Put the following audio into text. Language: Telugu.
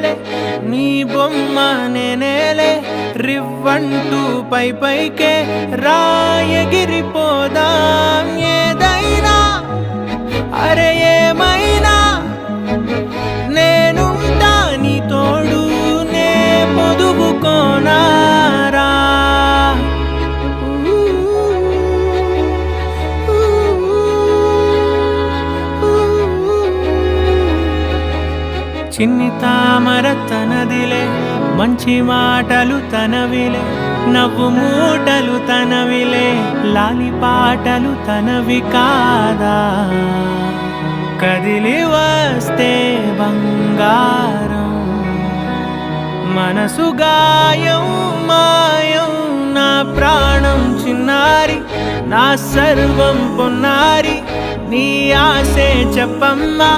నేనేలే నీ బొమ్మ నేనేలే రివ్వంటూ పైకే రాయగిరిపోదాం ఏదైనా అరే ఏమైనా నేనుంటా నీ తోడు నే పొదుపుకోనారా చిన్ని తామర తనదిలే మంచి మాటలు తనవిలే నవ్వు మూటలు తనవిలే లాలి పాటలు తనవి కాదా కదిలి వస్తే బంగారం మనసు గాయం మాయం నా ప్రాణం చిన్నారి నా సర్వం పొన్నారి నీ ఆశే చెప్పమ్మా